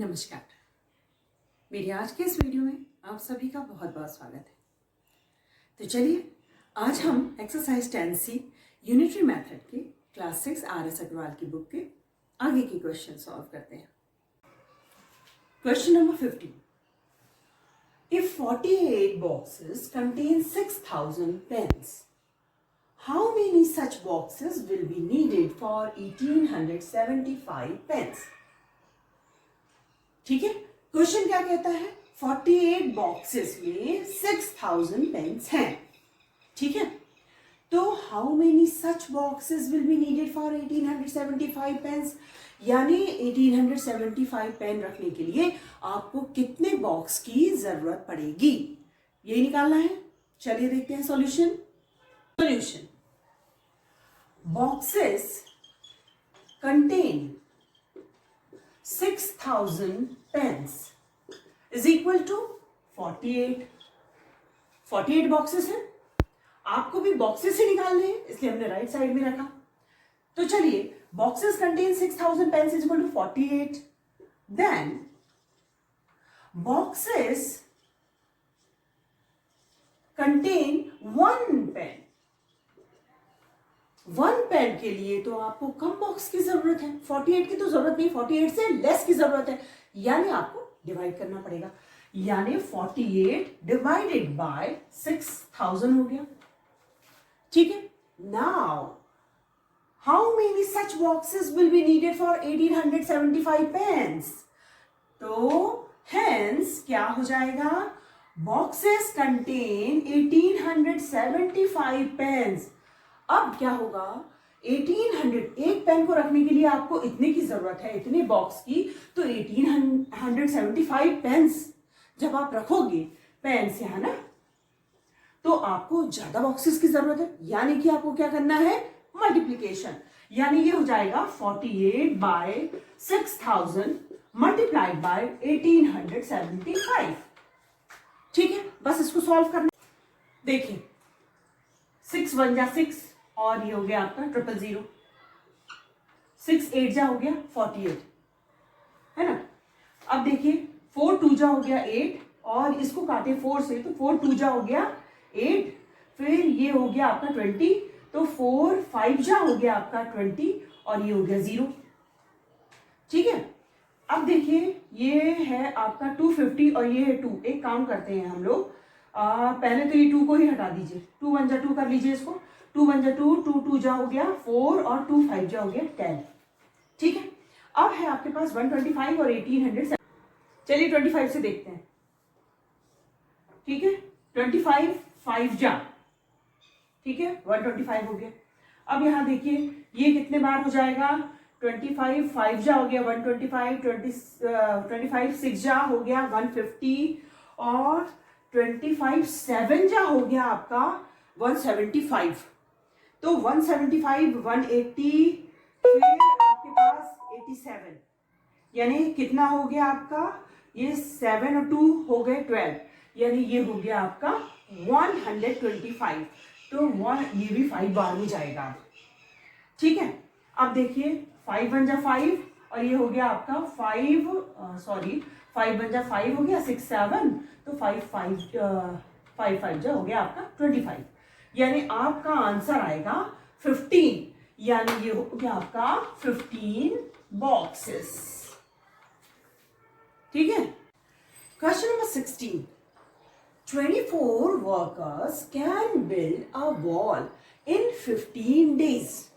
नमस्कार। मेरी आज के इस वीडियो में आप सभी का बहुत बहुत स्वागत है। तो चलिए आज हम एक्सरसाइज 10C यूनिटरी मेथड के क्लास 6 RS अग्रवाल की बुक के आगे के क्वेश्चन सॉल्व करते हैं। Question number 15। If 48 boxes contain 6,000 pens, how many such boxes will be needed for 1875 pens? ठीक है, क्वेश्चन क्या कहता है? 48 बॉक्सेस में 6000 पेन्स हैं। ठीक है, तो how many such boxes will be needed for 1875 pens, यानी 1875 पेन रखने के लिए आपको कितने बॉक्स की जरूरत पड़ेगी, ये निकालना है। चलिए देखते हैं solution. Boxes contain 6000 pens is equal to 48 boxes हैं। आपको भी बॉक्सेस ही निकालने हैं, इसलिए हमने राइट साइड में रखा। तो चलिए, boxes contain 6000 pens is equal to 48, then boxes contain 1 pen। 1 pen के लिए तो आपको कम बॉक्स की जरूरत है, 48 की तो जरूरत नहीं, 48 से लेस की जरूरत है, यानी आपको डिवाइड करना पड़ेगा, यानी 48 डिवाइडेड बाय 6000 हो गया। ठीक है, now how many such boxes will be needed for 1875 pens? तो हेंस क्या हो जाएगा? Boxes contain 1875 pens. अब क्या होगा? 1800, एक पेन को रखने के लिए आपको इतने की जरूरत है, इतने बॉक्स की, तो 1875 पेन्स जब आप रखोगे पेन्स यहां ना, तो आपको ज्यादा बॉक्सेस की जरूरत है, यानी कि आपको क्या करना है? मल्टीप्लीकेशन, यानी ये हो जाएगा 48 बाय 6000 मल्टीप्लाइड बाय 1875। ठीक है, बस इसको सॉल्व करना। देखिए, 6 1 जा 6 और ये हो गया आपका 000, 6 8 जा हो गया 48, है ना। अब देखिए 4 2 जा हो गया 8, और इसको काटे 4 से, तो 4 2 जा हो गया 8, फिर ये हो गया आपका 20, तो 4 5 जा हो गया आपका 20, और ये हो गया 0। ठीक है, अब देखिए ये है आपका 250 और ये है 2। एक काम करते हैं हम लोग, पहले तो ये 2 को ही हटा दीजिए, 2 1 जा 2 कर लीजिए इसको, 2 1 जा 2, 2 2 जा हो गया 4, और 2 5 जा हो गया 10। ठीक है, अब है आपके पास 125 और 1800। चलिए 25 से देखते हैं। ठीक है, 25 5 जा, ठीक है, 125 हो गया। अब यहां देखिए ये कितने बार हो जाएगा? 25 5 जा हो गया 125, 25 6 जा हो गया 150, और 25 7 जा हो गया आपका 175। तो 175 180, फिर आपके पास 87, यानी कितना हो गया आपका? ये 7 और 2 हो गए 12, यानी ये हो गया आपका 125। तो ये भी 5 बार में जाएगा। ठीक है, अब देखिए 5 1 जा 5, और ये हो गया आपका 5 1 जा 5 हो गया 6 7, तो 5 5 जा हो गया आपका 25, यानी आपका आंसर आएगा 15, यानी ये हो गया आपका 15 बॉक्सेस। ठीक है, question number 16। 24 workers can build a wall in 15 days.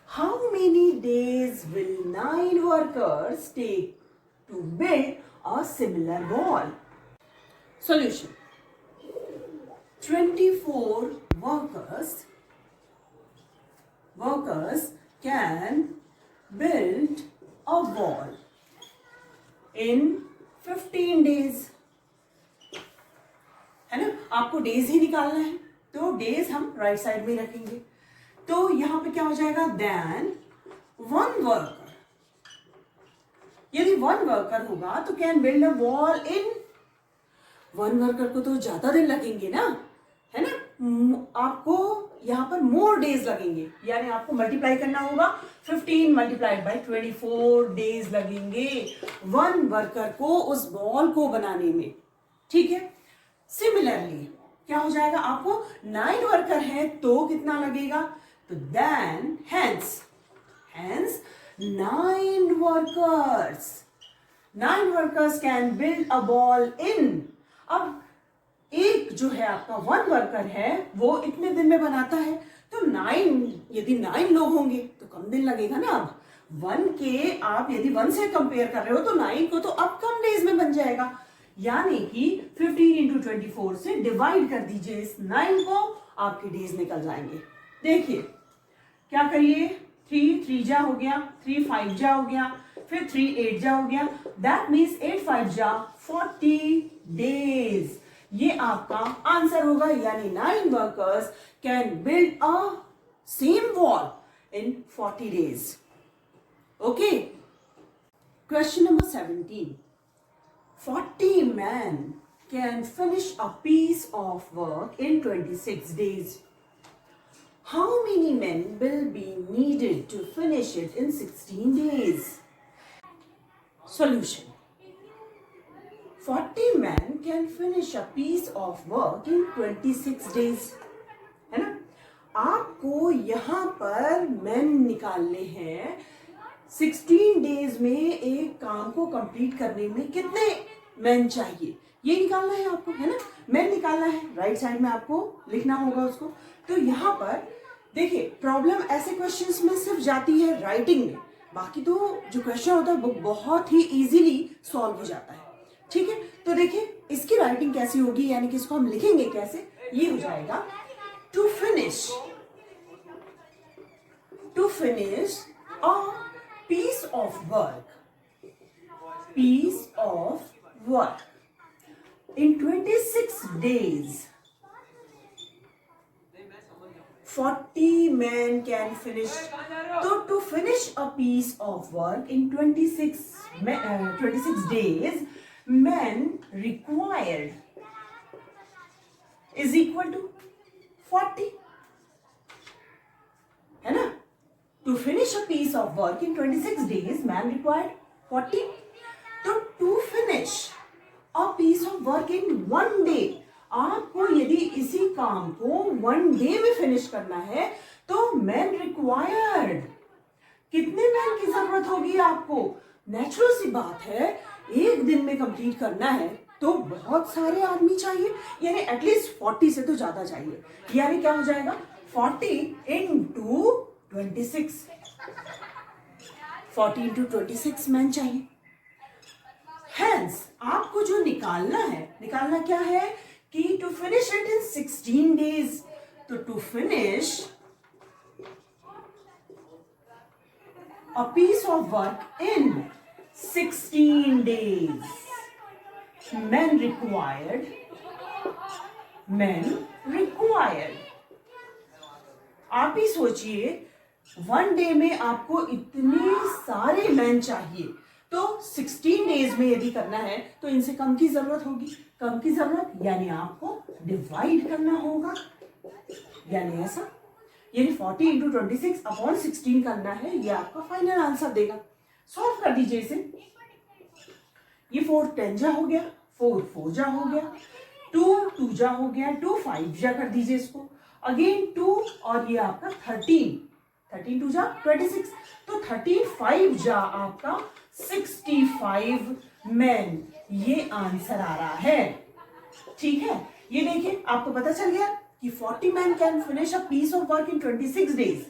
How many days will 9 workers take to build a similar wall? Solution. 24 workers can build a wall in 15 days, है ना। आपको डेज ही निकालना है, तो डेज हम right side में रखेंगे। तो यहां पे क्या हो जाएगा? देन 1 वर्कर, यदि 1 वर्कर होगा तो can build a wall in, 1 worker को तो ज्यादा दिन लगेंगे ना, है ना। आपको यहाँ पर मोर डेज लगेंगे, यानी आपको मल्टीप्लाई करना होगा 15 मल्टीप्लाइड बाई 24 डेज लगेंगे वन वर्कर को उस बॉल को बनाने में। ठीक है, सिमिलरली क्या हो जाएगा, आपको 9 वर्कर है तो कितना लगेगा, तो then hence 9 workers can build a wall in. अब एक जो है आपका 1 वर्कर है वो इतने दिन में बनाता है, तो 9, यदि 9 लोग होंगे तो कम दिन लगेगा ना। अब 1 के आप यदि 1 से कंपेयर कर रहे हो तो 9 को तो अब कम डेज में बन जाएगा, यानी कि 15 इंटू 24 से डिवाइड कर दीजिए इस 9 को, आपके डेज निकल जाएंगे। देखिए क्या करिए, 3 3 जा हो गया, 3 5 जा हो गया, फिर 3 8 जा हो गया, दैट मीन्स 8 5 जा 40 डेज। ये आपका आंसर होगा, यानी 9 workers can build a same wall in 40 days. Okay, question number 17, 40 men can finish a piece of work in 26 days. How many men will be needed to finish it in 16 days? Solution: 40 men can finish a piece of work in 26 days. है ना, आपको यहाँ पर men निकालने हैं 16 days में एक काम को कंप्लीट करने में कितने मैन चाहिए, ये निकालना है आपको, है ना, मैन निकालना है। राइट साइड में आपको लिखना होगा उसको। तो यहाँ पर देखिए प्रॉब्लम ऐसे क्वेश्चंस में सिर्फ जाती है राइटिंग में, बाकी तो जो क्वेश्चन होता है वो बहुत ही इजीली सॉल्व हो जाता है। ठीक है, तो देखिए इसकी राइटिंग कैसी होगी, यानी कि इसको हम लिखेंगे कैसे, ये हो जाएगा to finish a piece of work in 26 days. 40 men can finish. So to finish a piece of work in 26 days, men required is equal to 40. है ना, to finish a piece of work in 26 days, man required 40. तो to finish a piece of work in 1 day, आपको यदि इसी काम को 1 day में finish करना है तो man required, कितने मैन की जरूरत होगी आपको? नेचुरल सी बात है, एक दिन में कंप्लीट करना है तो बहुत सारे आदमी चाहिए, यानी एटलीस्ट 40 से तो ज्यादा चाहिए। यानी क्या हो जाएगा, 40 इंटू 26, 40 इंटू 26 मैन चाहिए। हेंस आपको जो निकालना क्या है कि to finish it in 16 days. तो to finish a piece of work in 16 days, men required आप ही सोचिए 1 डे में आपको इतने सारे मैन चाहिए, तो 16 डेज में यदि करना है तो इनसे कम की जरूरत होगी। कम की जरूरत यानी आपको डिवाइड करना होगा, यानी ऐसा, यानी 40 इंटू 26 अपॉन 16 करना है, ये आपका फाइनल आंसर देगा। सॉल्व कर दीजिए इसे, ये 4 10 जा हो गया, 4 4 जा हो गया, 2 2 जा हो गया, 2 5 जा कर दीजिए इसको, अगेन 2 और ये आपका 13 2 जा 26, तो 35 जा आपका 65 मैन, ये आंसर आ रहा है। ठीक है, ये देखिए आपको पता चल गया कि 40 man can finish a piece of work in 26 days.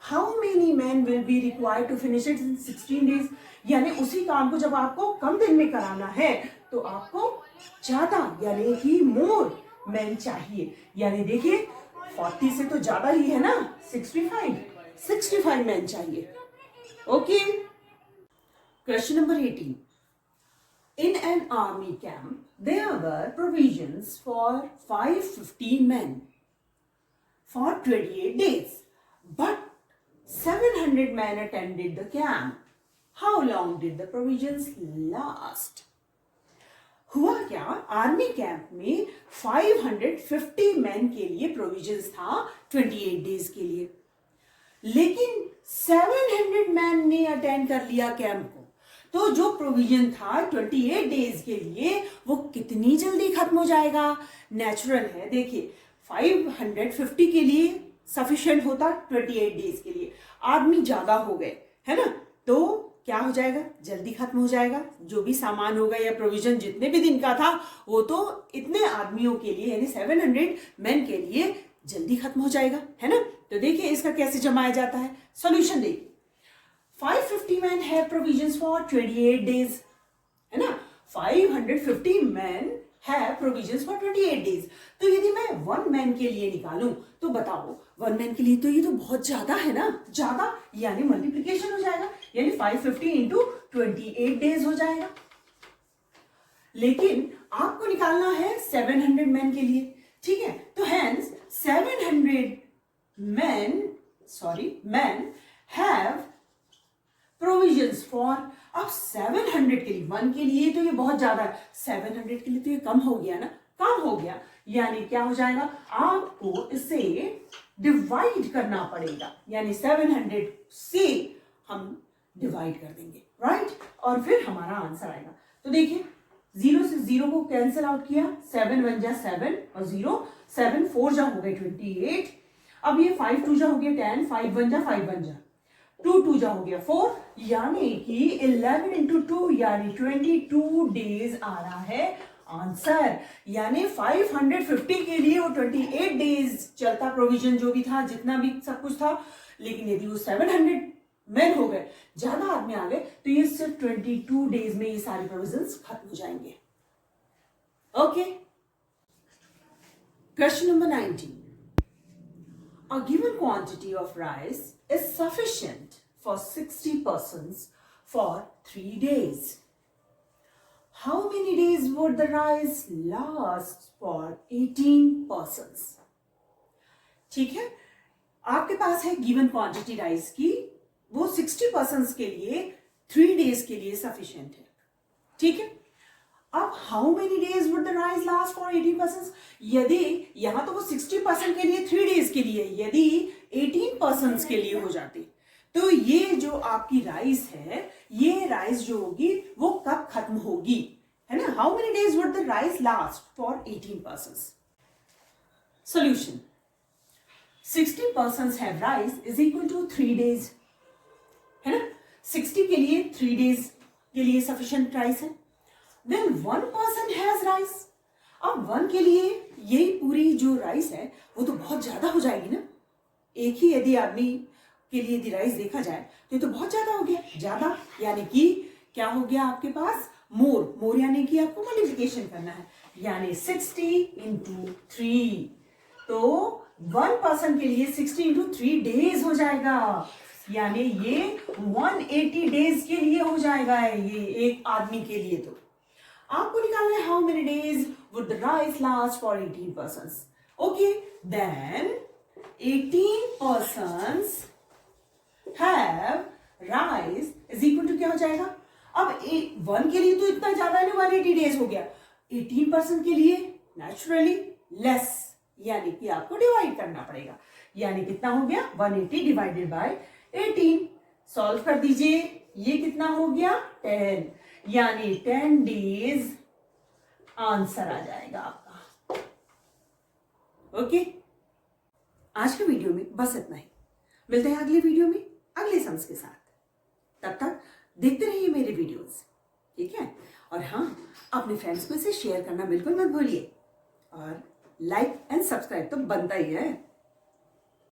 How many man will be required to finish it in 16 days, यानी उसी काम को जब आपको कम दिन में कराना है तो आपको ज्यादा यानी कि मोर मैन चाहिए। यानी देखिए 40 से तो ज्यादा ही है ना, 65 मैन चाहिए। Okay, question number 18, in an army camp there were provisions for 550 men for 28 days, but 700 men attended the camp. How long did the provisions last? हुआ क्या, आर्मी कैंप में 550 मैन के लिए प्रोविजंस था 28 डेज के लिए, लेकिन 700 मैन ने अटेंड कर लिया कैंप को। तो जो प्रोविजन था 28 डेज के लिए वो कितनी जल्दी खत्म हो जाएगा? नेचुरल है, देखिए 550 के लिए सफिशिएंट होता 28 डेज के लिए, आदमी ज्यादा हो गए है ना, तो क्या हो जाएगा? जल्दी खत्म हो जाएगा। जो भी सामान होगा या प्रोविजन जितने भी दिन का था वो तो इतने आदमियों के लिए यानी 700 मैन के लिए जल्दी खत्म हो जाएगा, है ना। तो देखिए इसका कैसे जमाया जाता है। सॉल्यूशन देखिए, 550 मैन है प्रोविजंस फॉर 28 डेज, है ना। 550 मैन है प्रोविजंस फॉर 28 डेज। तो यदि मैं 1 मैन के लिए निकालूं तो बताओ 1 मैन के लिए तो ये तो बहुत ज्यादा है ना, ज्यादा यानी मल्टीप्लीकेशन हो जाएगा, यानी 550 इंटू 28 डेज हो जाएगा। लेकिन आपको निकालना है 700 मैन के लिए, ठीक है। तो hence 700 man have provisions for, अब 700 के लिए, 1 के लिए तो ये बहुत ज्यादा है, 700 के लिए तो ये कम हो गया ना, कम हो गया, यानी क्या हो जाएगा? आपको इसे डिवाइड करना पड़ेगा, यानी 700 से हम डिवाइड कर देंगे, राइट, और फिर हमारा आंसर आएगा। तो देखिए 0 से 0 को कैंसिल आउट किया, 7 1 जा 7 और 0, 7 4 जा हो गए 28, अब ये 5 2 जा हो गया 10, 5 1 जा 5 1 जा 2 2 जा हो गया 4, यानी कि 11 इंटू 2 यानी 22 डेज आ रहा है आंसर। यानी 550 के लिए वो 28 डेज चलता प्रोविजन जो भी था, जितना भी सब कुछ था, लेकिन यदि वो 700 मैन हो गए, ज्यादा आदमी आ गए, तो ये सिर्फ 22 डेज में ये सारे प्रोविजंस खत्म हो जाएंगे। Okay, question number 19, a given quantity of rice is sufficient for 60 persons for 3 days. How many days would the rice last for 18 persons? ठीक है, आपके पास है गिवन क्वांटिटी राइस की, वो 60 पर्सन्स के लिए 3 डेज के लिए सफिशिएंट है, ठीक है। अब how many days would the rice last for 18 persons? यदि यहां तो वो 60% के लिए 3 डेज के लिए, यदि 18 पर्सन्स के लिए हो जाती, तो ये जो आपकी राइस है, ये राइस जो होगी वो कब खत्म होगी, है ना। How many days would the rice last for 18 persons? Solution, 60 persons have rice is equal to 3 days, है ना। 60 के लिए 3 डेज के लिए सफिशिएंट राइस है। Then 1 person has rice. अब 1 के लिए यही पूरी जो राइस है वो तो बहुत ज्यादा हो जाएगी ना। एक ही यदि आदमी के लिए यदि राइस देखा जाए तो ये तो बहुत ज्यादा हो गया, ज्यादा यानी कि क्या हो गया आपके पास? मोर यानी कि आपको मल्टीप्लिकेशन करना है, यानी 60 इंटू 3, तो 1 पर्सन के लिए 60 इंटू 3 डेज हो जाएगा, यानी ये 180 डेज के लिए हो जाएगा, ये एक आदमी के लिए। तो आपको निकालना है how many days would the rice last for 18 persons. Okay, then 18 persons have rice is equal to क्या हो जाएगा? अब 1 के लिए तो इतना ज्यादा है ना, 180 डेज हो गया, 18% के लिए नेचुरली लेस, यानी कि आपको डिवाइड करना पड़ेगा, यानी कितना हो गया? 180 डिवाइडेड बाय 18। सॉल्व कर दीजिए, ये कितना हो गया? 10, यानी 10 डेज आंसर आ जाएगा आपका। ओके, आज के वीडियो में बस इतना ही, मिलते हैं अगले वीडियो में अगले सम्स के साथ। तब तक देखते रहिए मेरे वीडियोस, ठीक है। और हाँ, अपने फ्रेंड्स को इसे शेयर करना बिल्कुल मत भूलिए, और लाइक एंड सब्सक्राइब तो बनता ही है।